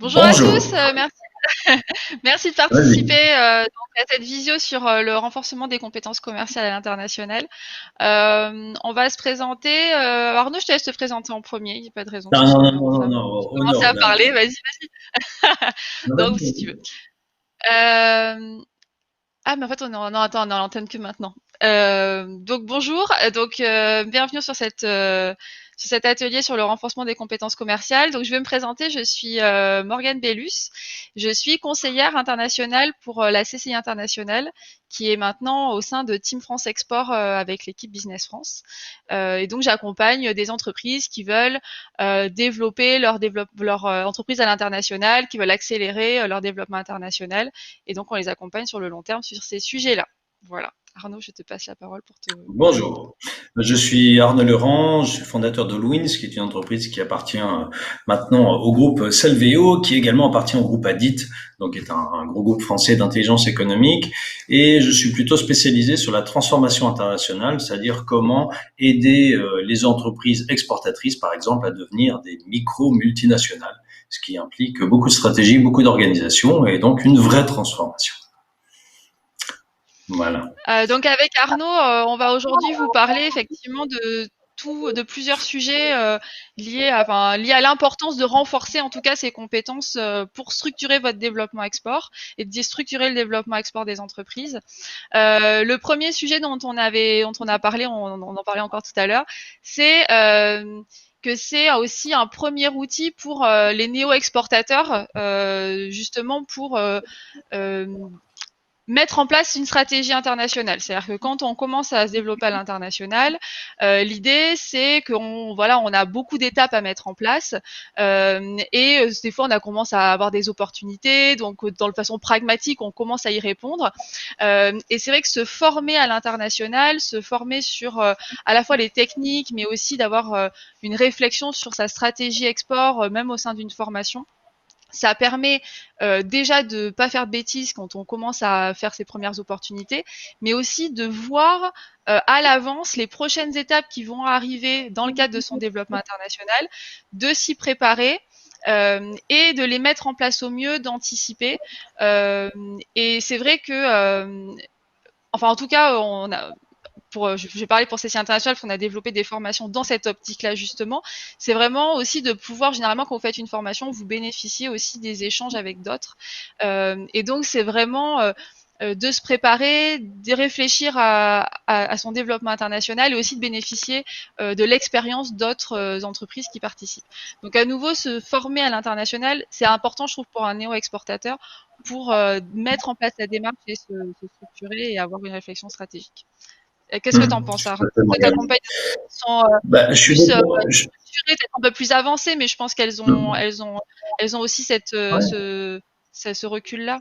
Bonjour à tous, Bonjour. merci, merci de participer Vas-y. donc à cette visio sur le renforcement des compétences commerciales à l'international. On va se présenter. Arnaud, je te laisse te présenter en premier. Il n'y a pas de raison que Non, ce non, soit non, honneur aux non, non, femmes. non, Commencez honneur, à honneur. parler, vas-y. Non, Donc, vas-y, si tu veux. vas-y. Euh, Ah, mais en fait, non, attends, on est à l'antenne que maintenant. Donc bonjour, bienvenue sur cet atelier sur le renforcement des compétences commerciales. Donc je vais me présenter, je suis Morgane Bellus, je suis conseillère internationale pour la CCI Internationale, qui est maintenant au sein de Team France Export avec l'équipe Business France. Et donc j'accompagne des entreprises qui veulent développer leur entreprise à l'international, qui veulent accélérer leur développement international. Et donc, on les accompagne sur le long terme sur ces sujets-là. Voilà. Arnaud, je te passe la parole pour te présenter. Bonjour. Je suis Arnaud Laurent, je suis fondateur de Louins, qui est une entreprise qui appartient maintenant au groupe Solveo, qui également appartient au groupe Adit, donc est un gros groupe français d'intelligence économique. Et je suis plutôt spécialisé sur la transformation internationale, c'est-à-dire comment aider les entreprises exportatrices, par exemple, à devenir des micro-multinationales, ce qui implique beaucoup de stratégie, beaucoup d'organisation et donc une vraie transformation. Voilà. Donc, avec Arnaud, on va aujourd'hui vous parler effectivement de plusieurs sujets liés à l'importance de renforcer en tout cas ces compétences pour structurer votre développement export et de structurer le développement export des entreprises. Le premier sujet dont on a parlé, on en parlait encore tout à l'heure, c'est que c'est aussi un premier outil pour les néo-exportateurs, justement pour euh, mettre en place une stratégie internationale. C'est-à-dire que quand on commence à se développer à l'international, l'idée c'est qu'on voilà, on a beaucoup d'étapes à mettre en place des fois on a commencé à avoir des opportunités. Donc dans le façon pragmatique, on commence à y répondre. Et c'est vrai que se former à l'international, se former sur à la fois les techniques, mais aussi d'avoir une réflexion sur sa stratégie export, même au sein d'une formation. Ça permet déjà de pas faire de bêtises quand on commence à faire ses premières opportunités, mais aussi de voir à l'avance les prochaines étapes qui vont arriver dans le cadre de son développement international, de s'y préparer et de les mettre en place au mieux, d'anticiper. Et c'est vrai que, enfin en tout cas, je vais parler pour CCI International, parce qu'on a développé des formations dans cette optique-là justement. C'est vraiment aussi de pouvoir, généralement, quand vous faites une formation, vous bénéficiez aussi des échanges avec d'autres. Et donc, c'est vraiment de se préparer, de réfléchir à son développement international et aussi de bénéficier de l'expérience d'autres entreprises qui participent. Donc, à nouveau, se former à l'international, c'est important, je trouve, pour un néo-exportateur pour mettre en place la démarche et se structurer et avoir une réflexion stratégique. Qu'est-ce que tu en penses, Tout Arnaud? à fait, Toi, tu Morgane. accompagnes des personnes qui sont Bah, je suis plus d'accord. structurées, peut-être un peu plus avancées, mais je pense elles ont aussi Ouais. ce recul-là.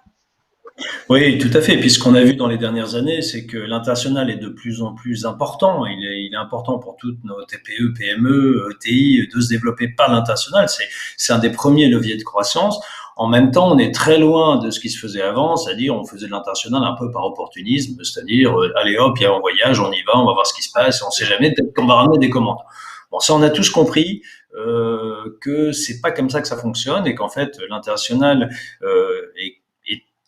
Oui, tout à fait. Et puis ce qu'on a vu dans les dernières années, c'est que l'international est de plus en plus important. Il est important pour toutes nos TPE, PME, ETI de se développer par l'international. C'est un des premiers leviers de croissance. En même temps, on est très loin de ce qui se faisait avant, c'est-à-dire on faisait de l'international un peu par opportunisme, c'est-à-dire allez hop, il y a un voyage, on y va, on va voir ce qui se passe, on sait jamais, peut-être qu'on va ramener des commandes. Bon, ça, on a tous compris que c'est pas comme ça que ça fonctionne et qu'en fait l'international est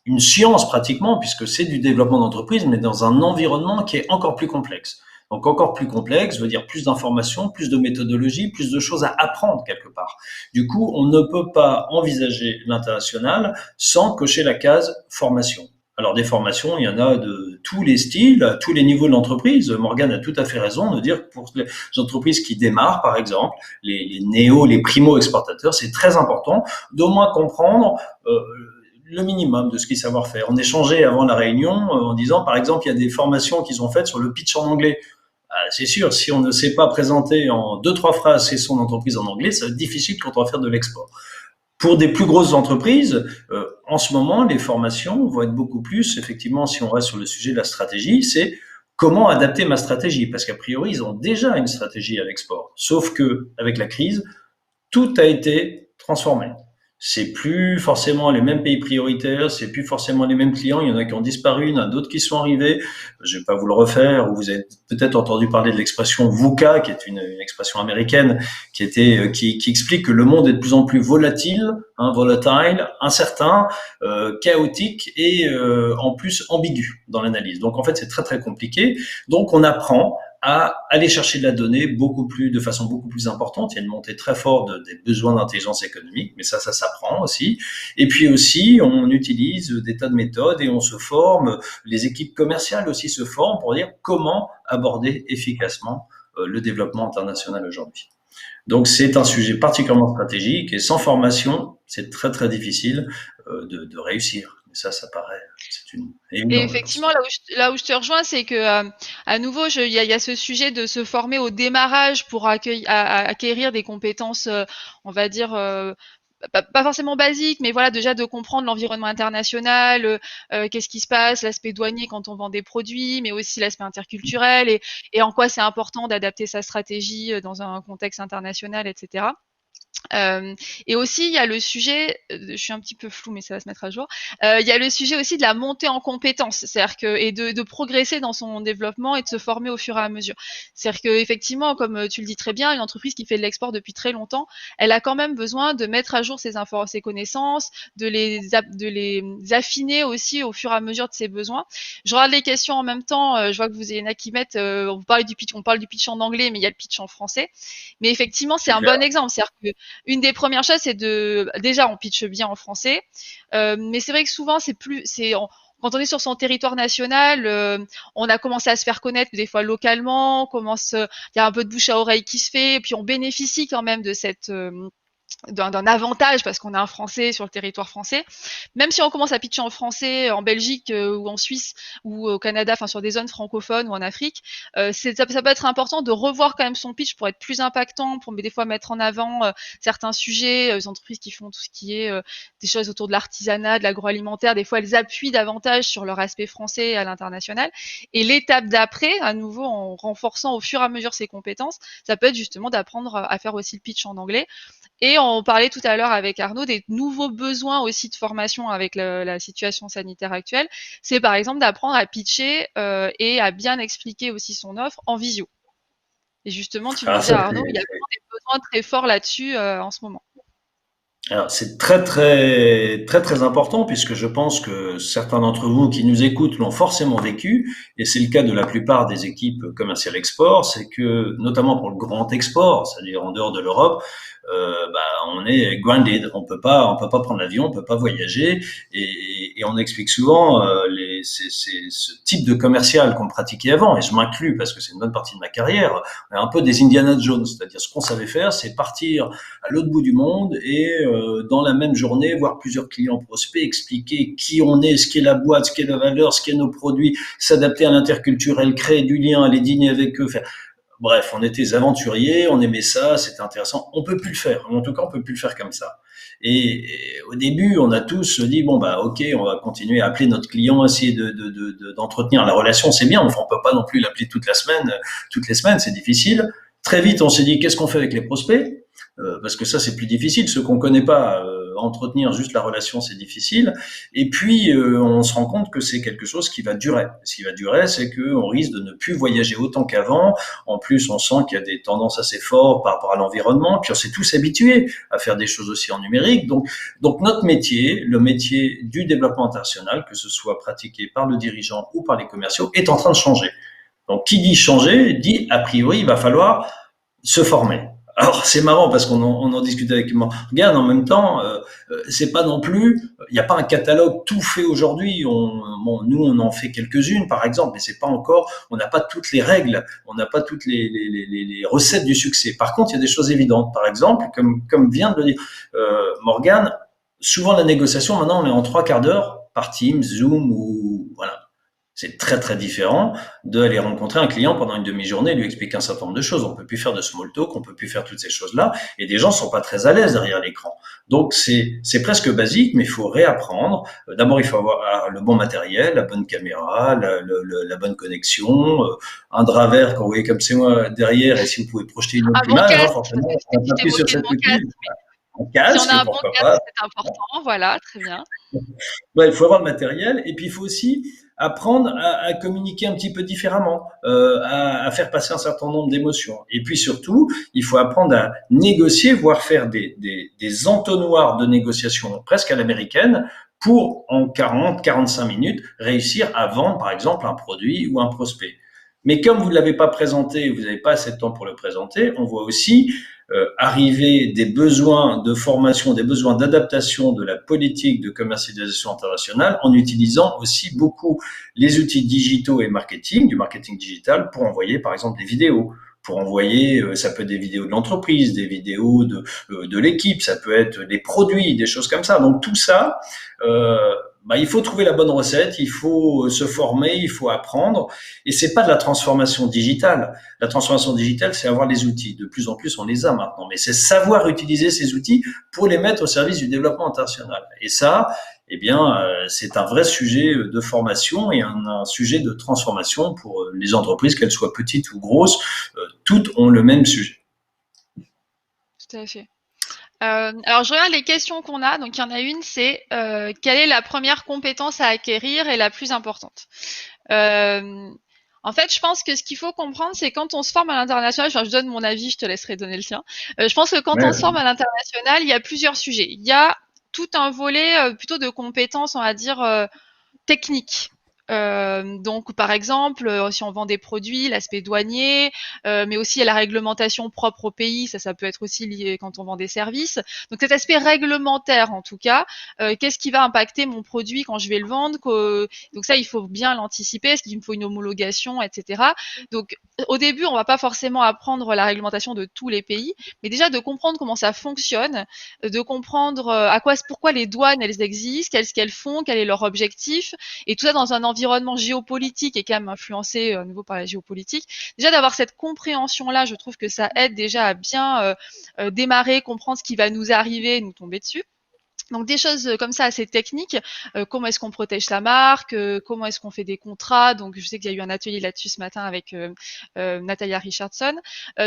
une science pratiquement, puisque c'est du développement d'entreprise, mais dans un environnement qui est encore plus complexe. Donc encore plus complexe veut dire plus d'informations, plus de méthodologie, plus de choses à apprendre quelque part. Du coup, on ne peut pas envisager l'international sans cocher la case formation. Alors des formations, il y en a de tous les styles, à tous les niveaux de l'entreprise. Morgane a tout à fait raison de dire que pour les entreprises qui démarrent, par exemple, les néo, les primo-exportateurs, c'est très important d'au moins comprendre le minimum de ce qu'ils savent faire. On échangeait avant la réunion en disant, par exemple, il y a des formations qu'ils ont faites sur le pitch en anglais. C'est sûr, si on ne sait pas présenter en deux, trois phrases c'est son entreprise en anglais, ça va être difficile quand on va faire de l'export. Pour des plus grosses entreprises, en ce moment, les formations vont être beaucoup plus, effectivement, si on reste sur le sujet de la stratégie, c'est comment adapter ma stratégie, parce qu'a priori, ils ont déjà une stratégie à l'export. Sauf que, avec la crise, tout a été transformé. c'est plus forcément les mêmes pays prioritaires, c'est plus forcément les mêmes clients. Il y en a qui ont disparu, il y en a d'autres qui sont arrivés. Je vais pas vous le refaire. Vous avez peut-être entendu parler de l'expression VUCA, qui est une expression américaine, qui explique que le monde est de plus en plus volatile, volatile, incertain, chaotique et en plus ambigu dans l'analyse. Donc en fait, c'est très très compliqué. Donc on apprend à aller chercher de la donnée de façon beaucoup plus importante. Il y a une montée très forte des besoins d'intelligence économique, mais ça s'apprend aussi. Et puis aussi, on utilise des tas de méthodes et on se forme. Les équipes commerciales aussi se forment pour dire comment aborder efficacement le développement international aujourd'hui. Donc c'est un sujet particulièrement stratégique et sans formation, c'est très très difficile de réussir. Ça paraît, c'est une Et évidence. effectivement, là où je te rejoins, c'est que à nouveau, il y a ce sujet de se former au démarrage pour acquérir des compétences, on va dire, pas forcément basiques, mais voilà, déjà de comprendre l'environnement international, qu'est-ce qui se passe, l'aspect douanier quand on vend des produits, mais aussi l'aspect interculturel et en quoi c'est important d'adapter sa stratégie dans un contexte international, etc. Euh, et aussi, il y a le sujet, je suis un petit peu floue, mais ça va se mettre à jour. Il y a le sujet aussi de la montée en compétences, c'est-à-dire que et de progresser dans son développement et de se former au fur et à mesure. C'est-à-dire que effectivement, comme tu le dis très bien, une entreprise qui fait de l'export depuis très longtemps, elle a quand même besoin de mettre à jour ses connaissances, de les affiner aussi au fur et à mesure de ses besoins. Je regarde les questions en même temps. Je vois que il y en a qui mettent, on parle du pitch en anglais, mais il y a le pitch en français. Mais effectivement, c'est C'est un clair. bon exemple. C'est-à-dire que une des premières choses, c'est déjà, on pitche bien en français, mais c'est vrai que souvent, quand on est sur son territoire national, on a commencé à se faire connaître des fois localement, il y a un peu de bouche à oreille qui se fait, et puis on bénéficie quand même de d'un avantage parce qu'on a un français sur le territoire français. Même si on commence à pitcher en français en Belgique ou en Suisse ou au Canada, enfin sur des zones francophones ou en Afrique, ça peut être important de revoir quand même son pitch pour être plus impactant, pour des fois mettre en avant certains sujets. Les entreprises qui font tout ce qui est des choses autour de l'artisanat, de l'agroalimentaire, des fois elles appuient davantage sur leur aspect français à l'international. Et l'étape d'après, à nouveau en renforçant au fur et à mesure ses compétences, ça peut être justement d'apprendre à faire aussi le pitch en anglais. Et on parlait tout à l'heure avec Arnaud des nouveaux besoins aussi de formation avec la situation sanitaire actuelle. C'est par exemple d'apprendre à pitcher et à bien expliquer aussi son offre en visio. Et justement, tu le Ah, disais ça, Arnaud, il y a vraiment des besoins très forts là-dessus en ce moment. alors, c'est très, très, très, très important puisque je pense que certains d'entre vous qui nous écoutent l'ont forcément vécu et c'est le cas de la plupart des équipes commerciales export, c'est que, notamment pour le grand export, c'est-à-dire en dehors de l'Europe, on est grounded, on peut pas prendre l'avion, on peut pas voyager et on explique souvent c'est ce type de commercial qu'on pratiquait avant et je m'inclus parce que c'est une bonne partie de ma carrière, on est un peu des Indiana Jones, c'est-à-dire ce qu'on savait faire, c'est partir à l'autre bout du monde et dans la même journée voir plusieurs clients prospects, expliquer qui on est, ce qu'est la boîte, ce qu'est la valeur, ce qu'est nos produits, s'adapter à l'interculturel, créer du lien, aller dîner avec eux, faire. Bref, on était des aventuriers, on aimait ça, c'était intéressant. On peut plus le faire. En tout cas, on peut plus le faire comme ça. Et au début, on a tous dit bon bah ok, on va continuer à appeler notre client, essayer d'entretenir la relation, c'est bien. Enfin, on peut pas non plus l'appeler toutes les semaines, c'est difficile. Très vite, on s'est dit qu'est-ce qu'on fait avec les prospects parce que ça c'est plus difficile. Ceux qu'on connaît pas, entretenir juste la relation c'est difficile. Et puis on se rend compte que c'est quelque chose qui va durer. Ce qui va durer, c'est qu'on risque de ne plus voyager autant qu'avant. En plus, on sent qu'il y a des tendances assez fortes par rapport à l'environnement. Puis on s'est tous habitués à faire des choses aussi en numérique. Donc notre métier, le métier du développement international, que ce soit pratiqué par le dirigeant ou par les commerciaux, est en train de changer. Donc qui dit changer, dit a priori il va falloir se former. Alors c'est marrant parce on en discute avec moi. Regarde, en même temps, c'est pas non plus, il n'y a pas un catalogue tout fait aujourd'hui. Nous on en fait quelques-unes par exemple, mais c'est pas encore, on n'a pas toutes les règles, on n'a pas toutes les recettes du succès. Par contre, il y a des choses évidentes. Par exemple, comme vient de le dire Morgane, souvent la négociation maintenant on est en 3/4 d'heure par Teams, Zoom ou voilà. C'est très très différent d'aller rencontrer un client pendant une demi-journée et lui expliquer un certain nombre de choses. On peut plus faire de small talk, on peut plus faire toutes ces choses-là, et des gens sont pas très à l'aise derrière l'écran. Donc c'est presque basique, mais il faut réapprendre. D'abord, il faut avoir le bon matériel, la bonne caméra, la bonne connexion, un drap vert quand vous voyez comme c'est moi derrière, et si vous pouvez projeter une autre Un bon image, casque, parce forcément, que on tu appuie sur t'évoquais le cet bon outil. casque. un Si on a casque, un bon pourquoi casque, pas. c'est important, voilà, très bien. Ouais, il faut avoir le matériel et puis il faut aussi apprendre à communiquer un petit peu différemment, à faire passer un certain nombre d'émotions. Et puis surtout, il faut apprendre à négocier, voire faire des entonnoirs de négociation presque à l'américaine pour, en 40-45 minutes, réussir à vendre, par exemple, un produit ou un prospect. Mais comme vous ne l'avez pas présenté, vous n'avez pas assez de temps pour le présenter, on voit aussi arriver des besoins de formation, des besoins d'adaptation de la politique de commercialisation internationale en utilisant aussi beaucoup les outils digitaux et marketing, du marketing digital, pour envoyer par exemple des vidéos. Pour envoyer, ça peut être des vidéos de l'entreprise, des vidéos de l'équipe, ça peut être des produits, des choses comme ça. Donc tout ça, euh, il faut trouver la bonne recette, il faut se former, il faut apprendre. Et c'est pas de la transformation digitale. La transformation digitale, c'est avoir les outils. De plus en plus, on les a maintenant. Mais c'est savoir utiliser ces outils pour les mettre au service du développement international. Et ça, eh bien, c'est un vrai sujet de formation et un sujet de transformation pour les entreprises, qu'elles soient petites ou grosses. Toutes ont le même sujet. Tout à fait. Alors je regarde les questions qu'on a. Donc il y en a une, c'est quelle est la première compétence à acquérir et la plus importante? En fait, je pense que ce qu'il faut comprendre, c'est quand on se forme à l'international, enfin, je donne mon avis, je te laisserai donner le tien. Je pense que quand on se Ouais. forme à l'international, il y a plusieurs sujets. Il y a tout un volet plutôt de compétences, on va dire, techniques. Donc, par exemple, si on vend des produits, l'aspect douanier, mais aussi à la réglementation propre au pays, ça peut être aussi lié quand on vend des services. Donc, cet aspect réglementaire, en tout cas, qu'est-ce qui va impacter mon produit quand je vais le vendre? Donc ça, il faut bien l'anticiper. Est-ce qu'il me faut une homologation, etc. Donc, au début, on va pas forcément apprendre la réglementation de tous les pays, mais déjà de comprendre comment ça fonctionne, de comprendre pourquoi les douanes elles existent, qu'est-ce qu'elles font, quel est leur objectif, et tout ça dans un environnement géopolitique et quand même influencé à nouveau par la géopolitique. Déjà d'avoir cette compréhension-là, je trouve que ça aide déjà à bien démarrer, comprendre ce qui va nous arriver, nous tomber dessus. Donc des choses comme ça assez techniques, comment est-ce qu'on protège sa marque, comment est-ce qu'on fait des contrats. Donc je sais qu'il y a eu un atelier là-dessus ce matin avec Natalia Richardson.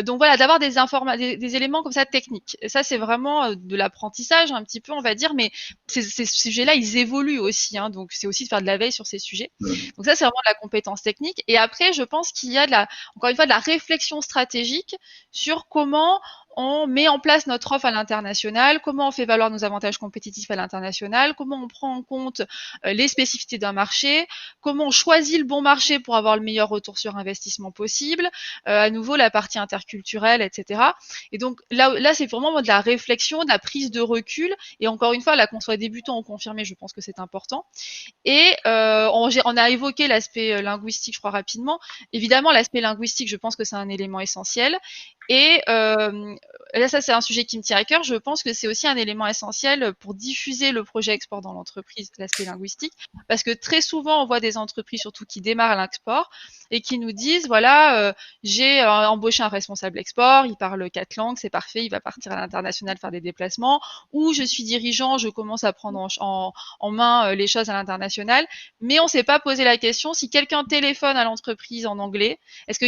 Donc voilà, d'avoir des éléments comme ça techniques. Et ça c'est vraiment de l'apprentissage un petit peu on va dire, mais ces sujets-là ils évoluent aussi, hein, donc c'est aussi de faire de la veille sur ces sujets. Donc ça c'est vraiment de la compétence technique. Et après je pense qu'il y a encore une fois de la réflexion stratégique sur comment on met en place notre offre à l'international, comment on fait valoir nos avantages compétitifs à l'international, comment on prend en compte les spécificités d'un marché, comment on choisit le bon marché pour avoir le meilleur retour sur investissement possible, à nouveau la partie interculturelle, etc. Et donc là c'est vraiment de la réflexion, de la prise de recul, et encore une fois, là qu'on soit débutant ou confirmé, je pense que c'est important. Et on a évoqué l'aspect linguistique, je crois, rapidement. Évidemment, l'aspect linguistique, je pense que c'est un élément essentiel. Et là, ça, c'est un sujet qui me tient à cœur. Je pense que c'est aussi un élément essentiel pour diffuser le projet export dans l'entreprise, l'aspect linguistique. Parce que très souvent, on voit des entreprises, surtout qui démarrent à l'export, et qui nous disent, voilà, j'ai embauché un responsable export, il parle 4 langues, c'est parfait, il va partir à l'international faire des déplacements. Ou je suis dirigeant, je commence à prendre en main les choses à l'international, mais on ne s'est pas posé la question si quelqu'un téléphone à l'entreprise en anglais, est-ce que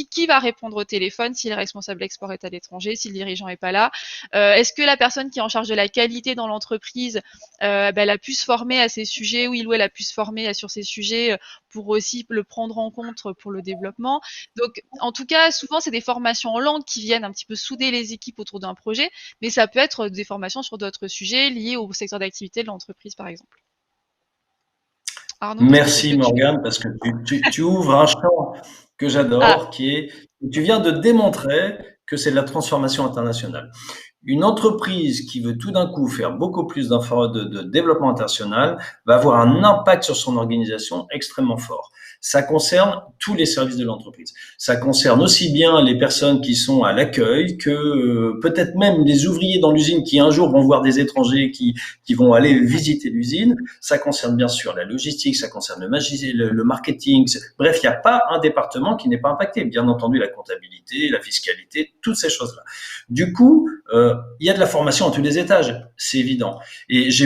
qui va répondre au téléphone si le responsable export est à l'étranger, si le dirigeant est pas là, est-ce que la personne qui est en charge de la qualité dans l'entreprise, elle a pu se former à ces sujets, ou il ou elle a pu se former sur ces sujets pour aussi le prendre en compte pour le développement. Donc, en tout cas, souvent, c'est des formations en langue qui viennent un petit peu souder les équipes autour d'un projet, mais ça peut être des formations sur d'autres sujets liés au secteur d'activité de l'entreprise, par exemple. Arnaud, est-ce Merci que tu... Morgane, parce que tu ouvres un champ que Ah, j'adore, qui est, tu viens de démontrer que c'est de la transformation internationale. Une entreprise qui veut tout d'un coup faire beaucoup plus de développement international va avoir un impact sur son organisation extrêmement fort. Ça concerne tous les services de l'entreprise. Ça concerne aussi bien les personnes qui sont à l'accueil que peut-être même les ouvriers dans l'usine qui un jour vont voir des étrangers qui vont aller visiter l'usine. Ça concerne bien sûr la logistique, ça concerne le marketing. Bref, il n'y a pas un département qui n'est pas impacté. Bien entendu, la comptabilité, la fiscalité, toutes ces choses-là. Du coup, il y a de la formation à tous les étages, c'est évident. Et j'ai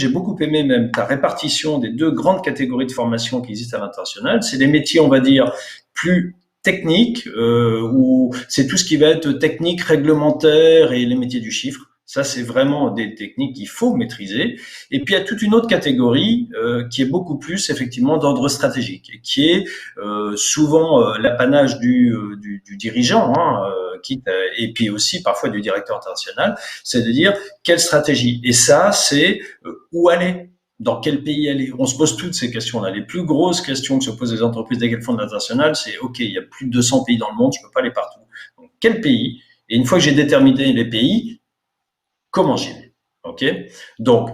beaucoup aimé même ta répartition des deux grandes catégories de formation qui existent à l'international. C'est des métiers, on va dire, plus technique, où c'est tout ce qui va être technique, réglementaire et les métiers du chiffre. Ça, c'est vraiment des techniques qu'il faut maîtriser. Et puis, il y a toute une autre catégorie qui est beaucoup plus, effectivement, d'ordre stratégique, et qui est souvent l'apanage du dirigeant, hein, et puis aussi parfois du directeur international, c'est de dire quelle stratégie. Et ça, c'est où aller, dans quel pays aller. On se pose toutes ces questions-là. Les plus grosses questions que se posent les entreprises dès qu'elles font de l'international, c'est OK, il y a plus de 200 pays dans le monde, je peux pas aller partout. Donc, quel pays? Et une fois que j'ai déterminé les pays, comment j'y vais? OK? Donc,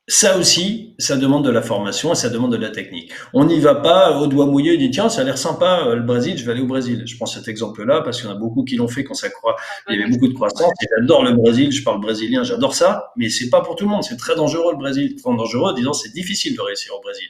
ça aussi, ça demande de la formation et ça demande de la technique. On n'y va pas au doigt mouillé et dit tiens, ça a l'air sympa le Brésil, je vais aller au Brésil. Je prends cet exemple-là parce qu'il y en a beaucoup qui l'ont fait quand il y avait beaucoup de croissance. Et j'adore le Brésil, je parle brésilien, j'adore ça, mais c'est pas pour tout le monde. C'est très dangereux le Brésil, très dangereux. Disons, c'est difficile de réussir au Brésil.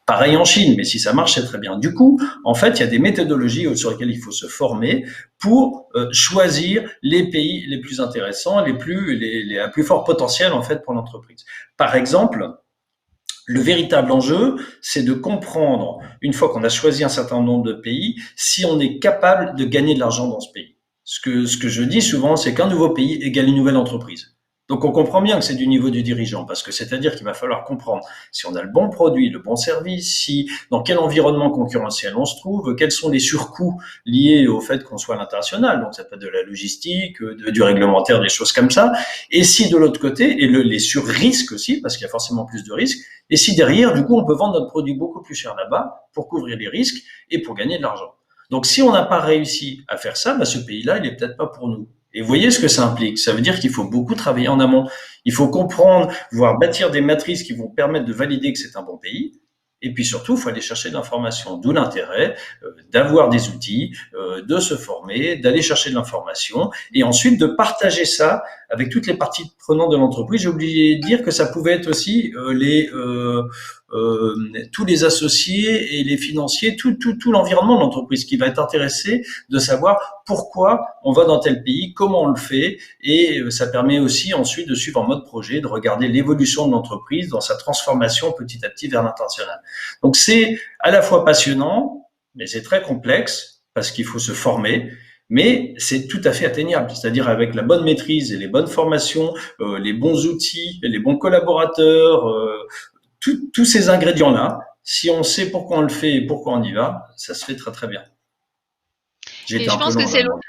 Pareil en Chine, mais si ça marche, c'est très bien. Du coup, en fait, il y a des méthodologies sur lesquelles il faut se former pour choisir les pays les plus intéressants, à plus fort potentiel en fait pour l'entreprise. Par exemple, le véritable enjeu, c'est de comprendre, une fois qu'on a choisi un certain nombre de pays, si on est capable de gagner de l'argent dans ce pays. Ce que je dis souvent, c'est qu'un nouveau pays égale une nouvelle entreprise. Donc on comprend bien que c'est du niveau du dirigeant, parce que c'est-à-dire qu'il va falloir comprendre si on a le bon produit, le bon service, si dans quel environnement concurrentiel on se trouve, quels sont les surcoûts liés au fait qu'on soit à l'international, donc ça peut être de la logistique, du réglementaire, des choses comme ça, et si de l'autre côté, les sur-risques aussi, parce qu'il y a forcément plus de risques, et si derrière, du coup, on peut vendre notre produit beaucoup plus cher là-bas pour couvrir les risques et pour gagner de l'argent. Donc si on n'a pas réussi à faire ça, bah, ce pays-là, il est peut-être pas pour nous. Et vous voyez ce que ça implique. Ça veut dire qu'il faut beaucoup travailler en amont. Il faut comprendre, voire bâtir des matrices qui vont permettre de valider que c'est un bon pays. Et puis surtout, il faut aller chercher de l'information. D'où l'intérêt d'avoir des outils, de se former, d'aller chercher de l'information et ensuite de partager ça avec toutes les parties prenantes de l'entreprise. J'ai oublié de dire que ça pouvait être aussi tous les associés et les financiers, tout l'environnement de l'entreprise qui va être intéressé de savoir pourquoi on va dans tel pays, comment on le fait, et ça permet aussi ensuite de suivre en mode projet, de regarder l'évolution de l'entreprise dans sa transformation petit à petit vers l'international. Donc c'est à la fois passionnant, mais c'est très complexe parce qu'il faut se former. Mais c'est tout à fait atteignable, c'est-à-dire avec la bonne maîtrise et les bonnes formations, les bons outils, les bons collaborateurs, tous ces ingrédients-là, si on sait pourquoi on le fait et pourquoi on y va, ça se fait très très bien. J'ai Et été je un peu pense que long là, c'est moi.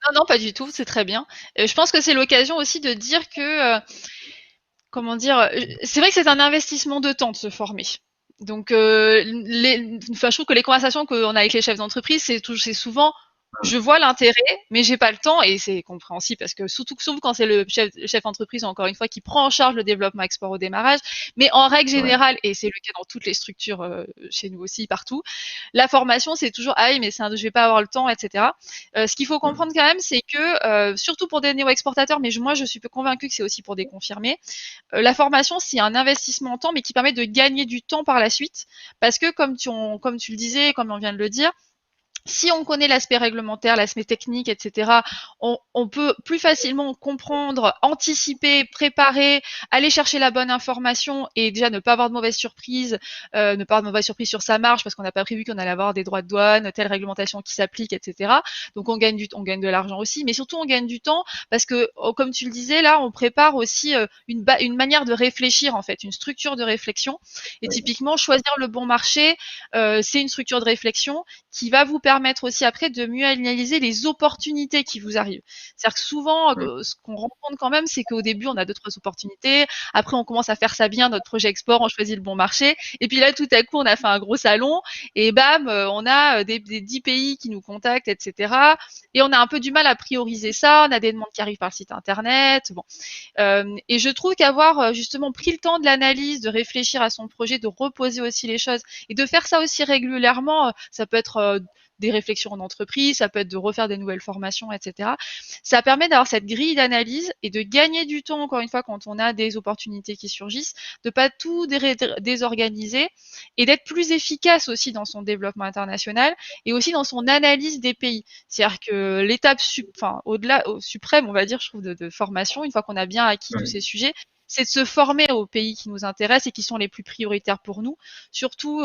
non, non, pas du tout, c'est très bien. Je pense que c'est l'occasion aussi de dire que, comment dire, c'est vrai que c'est un investissement de temps de se former. Donc, enfin, je trouve que les conversations qu'on a avec les chefs d'entreprise, c'est souvent, je vois l'intérêt, mais j'ai pas le temps, et c'est compréhensible parce que surtout quand c'est le chef d'entreprise, encore une fois, qui prend en charge le développement export au démarrage. Mais en règle Ouais. générale, et c'est le cas dans toutes les structures, chez nous aussi, partout, la formation, c'est toujours, ah oui, mais je vais pas avoir le temps, etc. Ce qu'il faut comprendre quand même, c'est que, surtout pour des néo-exportateurs, mais moi, je suis peu convaincue que c'est aussi pour des confirmés, la formation, c'est un investissement en temps, mais qui permet de gagner du temps par la suite. Parce que, comme tu le disais, comme on vient de le dire, si on connaît l'aspect réglementaire, l'aspect technique, etc., on peut plus facilement comprendre, anticiper, préparer, aller chercher la bonne information et déjà ne pas avoir de mauvaises surprises, ne pas avoir de mauvaises surprises sur sa marge parce qu'on n'a pas prévu qu'on allait avoir des droits de douane, telle réglementation qui s'applique, etc. Donc on gagne de l'argent aussi, mais surtout on gagne du temps parce que, comme tu le disais, là, on prépare aussi une manière de réfléchir en fait, une structure de réflexion. Et typiquement, choisir le bon marché, c'est une structure de réflexion qui va vous permettre aussi après de mieux analyser les opportunités qui vous arrivent. C'est-à-dire que souvent, ce qu'on rencontre quand même, c'est qu'au début, on a deux, trois opportunités. Après, on commence à faire ça bien, notre projet export, on choisit le bon marché. Et puis là, tout à coup, on a fait un gros salon et bam, on a des 10 pays qui nous contactent, etc. Et on a un peu du mal à prioriser ça. On a des demandes qui arrivent par le site internet. Bon. Et je trouve qu'avoir justement pris le temps de l'analyse, de réfléchir à son projet, de reposer aussi les choses et de faire ça aussi régulièrement, ça peut être des réflexions en entreprise, ça peut être de refaire des nouvelles formations, etc. Ça permet d'avoir cette grille d'analyse et de gagner du temps, encore une fois, quand on a des opportunités qui surgissent, de pas tout désorganiser et d'être plus efficace aussi dans son développement international et aussi dans son analyse des pays. C'est-à-dire que l'étape au-delà, au suprême, on va dire, je trouve, de formation, une fois qu'on a bien acquis tous ces sujets, c'est de se former aux pays qui nous intéressent et qui sont les plus prioritaires pour nous. Surtout,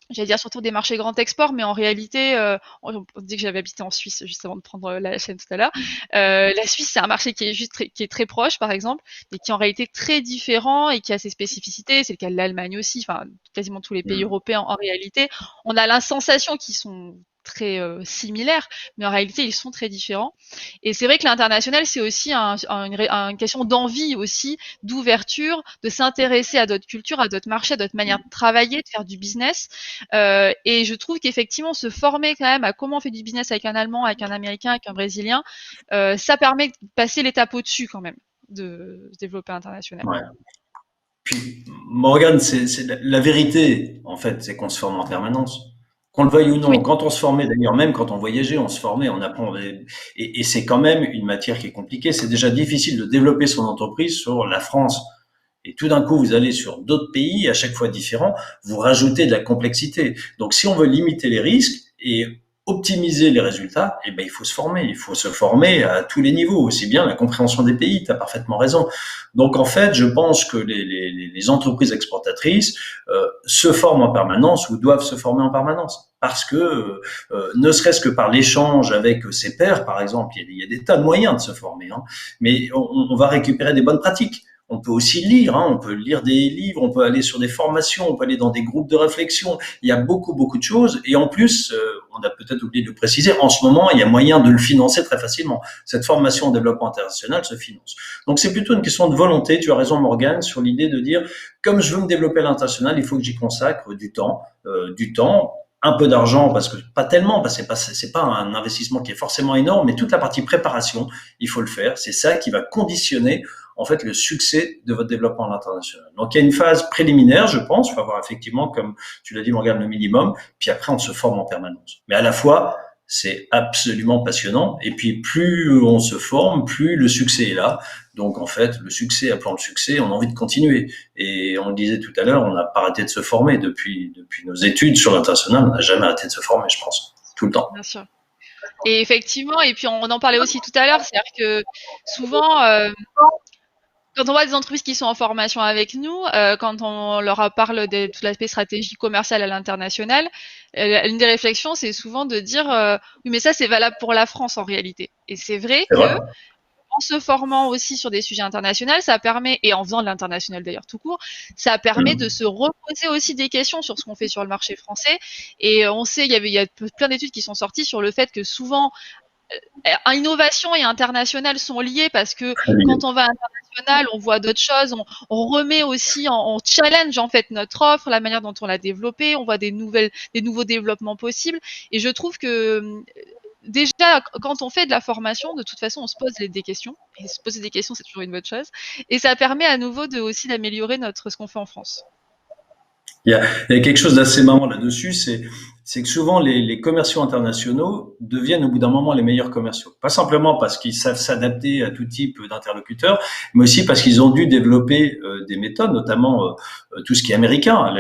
j'allais dire surtout des marchés grand export, mais en réalité, on dit que j'avais habité en Suisse juste avant de prendre la chaîne tout à l'heure. La Suisse, c'est un marché qui est juste qui est très proche, par exemple, mais qui est en réalité très différent et qui a ses spécificités. C'est le cas de l'Allemagne aussi, enfin quasiment tous les pays Mm. européens. En réalité, on a la sensation qu'ils sont très similaires, mais en réalité, ils sont très différents. Et c'est vrai que l'international, c'est aussi une question d'envie aussi, d'ouverture, de s'intéresser à d'autres cultures, à d'autres marchés, à d'autres manières de travailler, de faire du business. Et je trouve qu'effectivement, se former quand même à comment on fait du business avec un Allemand, avec un Américain, avec un Brésilien, ça permet de passer l'étape au-dessus quand même de se développer international. Ouais. Puis, Morgane, c'est la vérité, en fait, c'est qu'on se forme en permanence. Qu'on le veuille ou Oui, non, quand on se formait, d'ailleurs, même quand on voyageait, on se formait, on apprend. Et c'est quand même une matière qui est compliquée. C'est déjà difficile de développer son entreprise sur la France. Et tout d'un coup, vous allez sur d'autres pays, à chaque fois différents, vous rajoutez de la complexité. Donc, si on veut limiter les risques et optimiser les résultats, eh ben, il faut se former. Il faut se former à tous les niveaux, aussi bien la compréhension des pays. Tu as parfaitement raison. Donc, en fait, je pense que les entreprises exportatrices se forment en permanence ou doivent se former en permanence. Parce que, ne serait-ce que par l'échange avec ses pairs, par exemple, il y a des tas de moyens de se former, hein, mais on va récupérer des bonnes pratiques. On peut aussi lire, hein, on peut lire des livres, on peut aller sur des formations, on peut aller dans des groupes de réflexion. Il y a beaucoup, beaucoup de choses. Et en plus, on a peut-être oublié de le préciser, en ce moment, il y a moyen de le financer très facilement. Cette formation en développement international se finance. Donc c'est plutôt une question de volonté. Tu as raison, Morgane, sur l'idée de dire, comme je veux me développer à l'international, il faut que j'y consacre du temps, un peu d'argent, parce que pas tellement, parce que c'est pas un investissement qui est forcément énorme, mais toute la partie préparation, il faut le faire. C'est ça qui va conditionner en fait le succès de votre développement à l'international. Donc il y a une phase préliminaire, je pense, il faut avoir effectivement, comme tu l'as dit, Morgane, le minimum, puis après on se forme en permanence. Mais à la fois, c'est absolument passionnant, et puis plus on se forme, plus le succès est là. Donc en fait, le succès appelant le succès, on a envie de continuer. Et on le disait tout à l'heure, on n'a pas arrêté de se former depuis nos études sur l'international, on n'a jamais arrêté de se former, je pense, tout le temps. bien sûr. Et effectivement, et puis on en parlait aussi tout à l'heure, c'est-à-dire que souvent, quand on voit des entreprises qui sont en formation avec nous, quand on leur parle de tout l'aspect stratégie commerciale à l'international, une des réflexions, c'est souvent de dire oui, mais ça, c'est valable pour la France en réalité. Et c'est vrai C'est vrai. que en se formant aussi sur des sujets internationaux, ça permet, et en faisant de l'international d'ailleurs tout court, ça permet de Mmh. se reposer aussi des questions sur ce qu'on fait sur le marché français. Et on sait, il y a plein d'études qui sont sorties sur le fait que souvent innovation et international sont liés parce que Très bien. quand on va à l'international, on voit d'autres choses, on remet aussi on challenge en fait notre offre, la manière dont on l'a développée, on voit des nouveaux développements possibles. Et je trouve que déjà, quand on fait de la formation, de toute façon, on se pose des questions. Et se poser des questions, c'est toujours une bonne chose. Et ça permet à nouveau de aussi d'améliorer ce qu'on fait en France. Il y a quelque chose d'assez marrant là-dessus, c'est que souvent les commerciaux internationaux deviennent au bout d'un moment les meilleurs commerciaux. Pas simplement parce qu'ils savent s'adapter à tout type d'interlocuteurs, mais aussi parce qu'ils ont dû développer des méthodes, notamment tout ce qui est américain.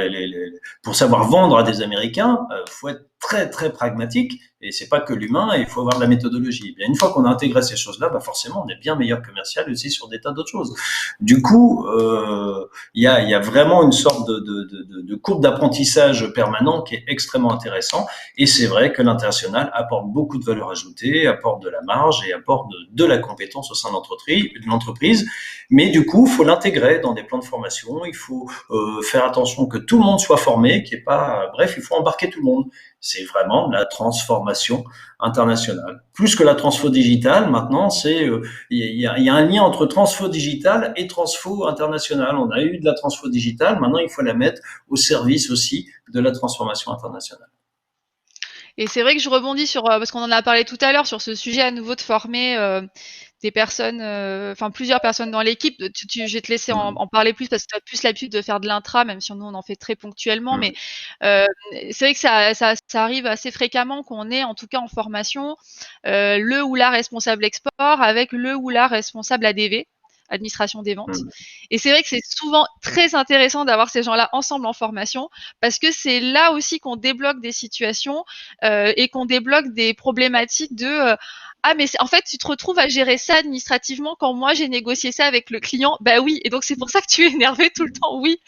Pour savoir vendre à des Américains, faut être très très pragmatique et c'est pas que l'humain, il faut avoir de la méthodologie. Et bien, une fois qu'on a intégré ces choses-là, bah forcément on est bien meilleur commercial aussi sur des tas d'autres choses. Du coup, il y a vraiment une sorte de courbe d'apprentissage permanent qui est extrêmement intéressant. Et c'est vrai que l'international apporte beaucoup de valeur ajoutée, apporte de la marge et apporte de la compétence au sein de l'entreprise. Mais du coup, il faut l'intégrer dans des plans de formation. Il faut faire attention que tout le monde soit formé, qu'il y ait pas, bref, il faut embarquer tout le monde. C'est vraiment la transformation internationale. Plus que la transfo digitale, maintenant, il y a un lien entre transfo digital et transfo international. On a eu de la transfo digitale, maintenant il faut la mettre au service aussi de la transformation internationale. Et c'est vrai que je rebondis sur, parce qu'on en a parlé tout à l'heure, sur ce sujet à nouveau de former des personnes, enfin plusieurs personnes dans l'équipe. Je vais te laisser Mmh. en parler plus parce que tu as plus l'habitude de faire de l'intra, même si nous on en fait très ponctuellement. Mais Mmh. euh, c'est vrai que ça arrive assez fréquemment qu'on ait, en tout cas en formation, le ou la responsable export avec le ou la responsable ADV, administration des ventes. Mmh. Et c'est vrai que c'est souvent très intéressant d'avoir ces gens-là ensemble en formation parce que c'est là aussi qu'on débloque des situations et qu'on débloque des problématiques de ah mais en fait tu te retrouves à gérer ça administrativement quand moi j'ai négocié ça avec le client. Bah oui, et donc c'est pour ça que tu es énervé tout le temps. Oui.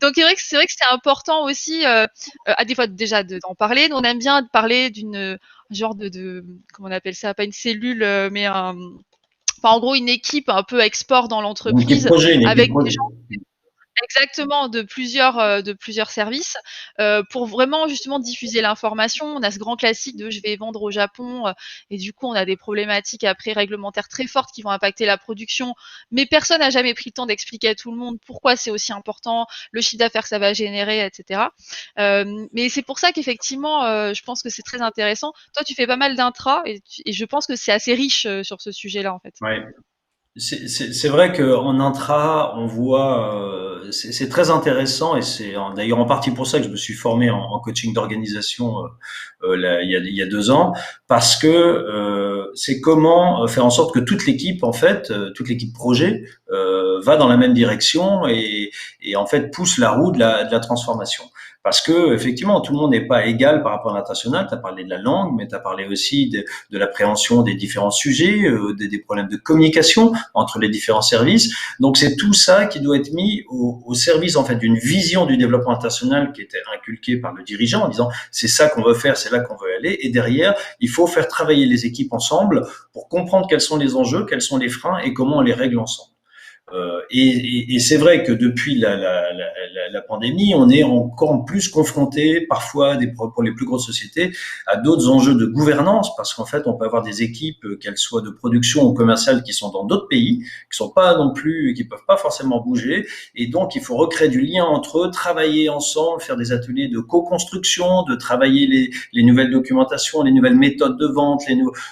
Donc c'est vrai que c'est important aussi à des fois déjà d'en parler. Nous, on aime bien parler d'une genre de comment on appelle ça, pas une cellule mais un enfin, en gros une équipe un peu export dans Une équipe l'entreprise projet, une équipe avec des projet. gens exactement, de plusieurs services, pour vraiment justement diffuser l'information. On a ce grand classique de: «Je vais vendre au Japon», et du coup, on a des problématiques après réglementaires très fortes qui vont impacter la production, mais personne n'a jamais pris le temps d'expliquer à tout le monde pourquoi c'est aussi important, le chiffre d'affaires que ça va générer et cetera. Mais c'est pour ça qu'effectivement, je pense que c'est très intéressant. Toi, tu fais pas mal d'intra et je pense que c'est assez riche, sur ce sujet-là, en fait. Ouais. C'est vrai qu'en intra, on voit, c'est très intéressant et c'est d'ailleurs en partie pour ça que je me suis formé en coaching d'organisation il y a 2 ans, parce que c'est comment faire en sorte que toute l'équipe, en fait, toute l'équipe projet, va dans la même direction et en fait pousse la roue de la transformation. Parce que effectivement, tout le monde n'est pas égal par rapport à l'international. Tu as parlé de la langue, mais tu as parlé aussi de l'appréhension des différents sujets, des problèmes de communication entre les différents services. Donc c'est tout ça qui doit être mis au service en fait d'une vision du développement international qui était inculquée par le dirigeant en disant c'est ça qu'on veut faire, c'est là qu'on veut aller. Et derrière, il faut faire travailler les équipes ensemble pour comprendre quels sont les enjeux, quels sont les freins et comment on les règle ensemble. Et c'est vrai que depuis la pandémie, on est encore plus confronté, parfois pour les plus grosses sociétés, à d'autres enjeux de gouvernance, parce qu'en fait, on peut avoir des équipes, qu'elles soient de production ou commerciales, qui sont dans d'autres pays, qui sont pas non plus, qui peuvent pas forcément bouger, et donc il faut recréer du lien entre eux, travailler ensemble, faire des ateliers de co-construction, de travailler les nouvelles documentations, les nouvelles méthodes de vente,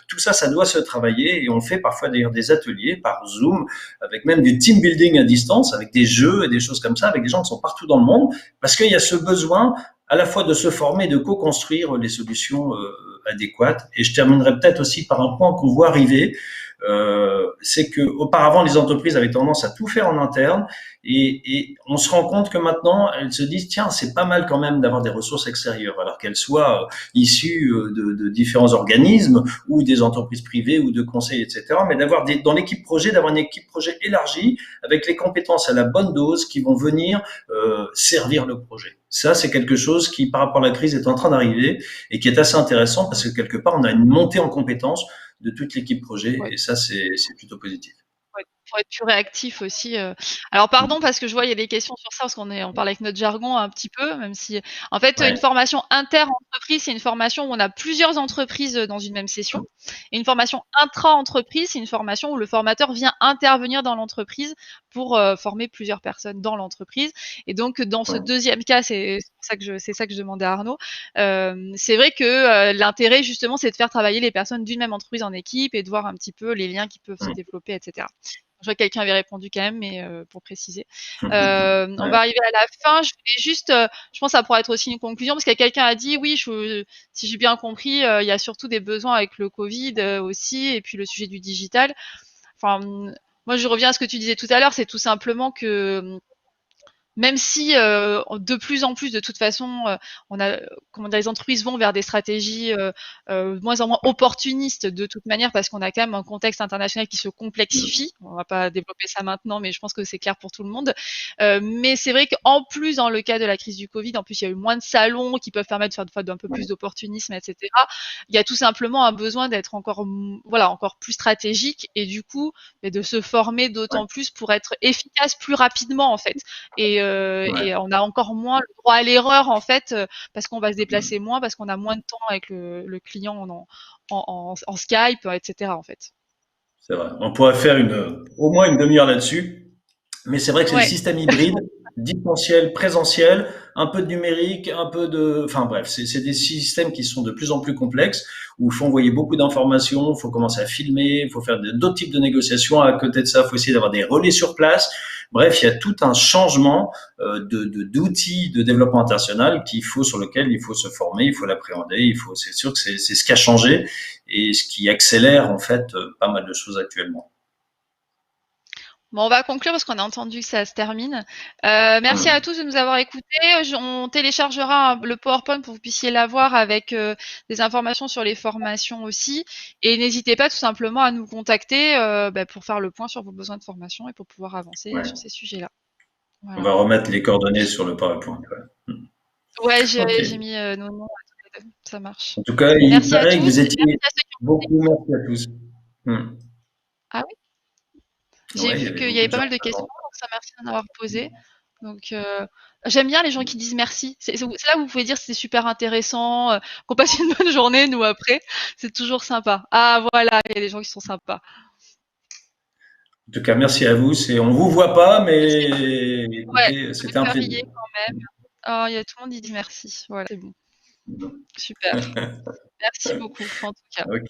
tout ça, ça doit se travailler, et on fait parfois d'ailleurs des ateliers par Zoom avec même du team building à distance, avec des jeux et des choses comme ça, avec des gens qui sont partout dans le monde, parce qu'il y a ce besoin à la fois de se former, de co-construire les solutions adéquates. Et je terminerai peut-être aussi par un point qu'on voit arriver, c'est que auparavant les entreprises avaient tendance à tout faire en interne et on se rend compte que maintenant elles se disent tiens c'est pas mal quand même d'avoir des ressources extérieures alors qu'elles soient issues de différents organismes ou des entreprises privées ou de conseils etc. Mais d'avoir dans l'équipe projet d'avoir une équipe projet élargie avec les compétences à la bonne dose qui vont venir servir le projet. Ça, c'est quelque chose qui, par rapport à la crise, est en train d'arriver et qui est assez intéressant parce que quelque part, on a une montée en compétences de toute l'équipe projet Ouais. et ça, c'est plutôt positif. Faut être plus réactif aussi. Alors pardon parce que je vois il y a des questions sur ça, parce on parle avec notre jargon un petit peu, même si en fait, une Ouais, formation inter-entreprise, c'est une formation où on a plusieurs entreprises, dans une même session, et une formation intra-entreprise, c'est une formation où le formateur vient intervenir dans l'entreprise pour, former plusieurs personnes dans l'entreprise, et donc dans ce ouais. deuxième cas, c'est ça que je demandais à Arnaud, c'est vrai que, l'intérêt justement, c'est de faire travailler les personnes d'une même entreprise en équipe et de voir un petit peu les liens qui peuvent se développer et cetera. Je vois que quelqu'un avait répondu quand même, mais pour préciser. On Ouais. va arriver à la fin. Je voulais juste, je pense que ça pourrait être aussi une conclusion, parce que quelqu'un a dit: «Oui, si j'ai bien compris, il y a surtout des besoins avec le Covid, aussi, et puis le sujet du digital». Enfin, moi je reviens à ce que tu disais tout à l'heure, c'est tout simplement que, même si de plus en plus, de toute façon, on a, comment dire, les entreprises vont vers des stratégies de moins en moins opportunistes de toute manière, parce qu'on a quand même un contexte international qui se complexifie. On va pas développer ça maintenant, mais je pense que c'est clair pour tout le monde. Mais c'est vrai qu'en plus, dans le cas de la crise du Covid, en plus, il y a eu moins de salons qui peuvent permettre de faire d'un peu plus d'opportunisme, etc. Il y a tout simplement un besoin d'être encore, voilà, encore plus stratégique, et du coup, de se former d'autant plus pour être efficace plus rapidement, en fait. Ouais. Et on a encore moins le droit à l'erreur, en fait, parce qu'on va se déplacer moins, parce qu'on a moins de temps avec le client en Skype, etc. en fait. C'est vrai. On pourrait faire au moins une demi-heure là-dessus. Mais c'est vrai que c'est le Ouais, système hybride, distanciel, présentiel, un peu de numérique, un peu enfin bref, c'est des systèmes qui sont de plus en plus complexes, où il faut envoyer beaucoup d'informations, il faut commencer à filmer, il faut faire d'autres types de négociations. À côté de ça, il faut essayer d'avoir des relais sur place. Bref, il y a tout un changement d'outils de développement international sur lequel il faut se former, il faut l'appréhender, c'est sûr que c'est ce qui a changé et ce qui accélère en fait pas mal de choses actuellement. Bon, on va conclure parce qu'on a entendu que ça se termine. Merci à Hum. tous de nous avoir écoutés. On téléchargera le PowerPoint pour que vous puissiez l'avoir avec des informations sur les formations aussi. Et n'hésitez pas tout simplement à nous contacter pour faire le point sur vos besoins de formation et pour pouvoir avancer sur Ouais. ces sujets-là. On Voilà. va remettre les coordonnées sur le PowerPoint. Ouais. Ouais, Ok. j'ai mis nos noms à tous les deux. Ça marche. En tout cas, il Merci à paraît que tous. vous Merci étiez à ceux qui ont posé. beaucoup. Merci à tous. Hum. Ah oui, j'ai Ouais, il y vu avait qu'il y beaucoup avait de pas gens mal de questions, présents. donc ça merci d'en avoir posé. Donc, j'aime bien les gens qui disent merci. C'est là où vous pouvez dire que c'est super intéressant, qu'on passe une bonne journée, nous, après. C'est toujours sympa. Ah, voilà, il y a des gens qui sont sympas. En tout cas, merci à vous. On vous voit pas, Merci. mais Ouais, écoutez, ça c'était un fait plaisir. briller quand même. Ah, il y a tout le monde qui dit merci. Voilà, c'est bon. Super. Merci beaucoup, en tout cas. Ok.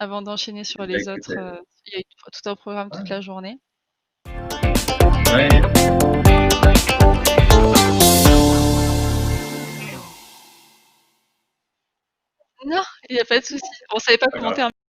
Avant d'enchaîner sur Bah, les autres, écoutez. il y a eu tout un programme toute la journée. Ouais. Non, il n'y a pas de souci. On savait pas Pas comment grave. terminer.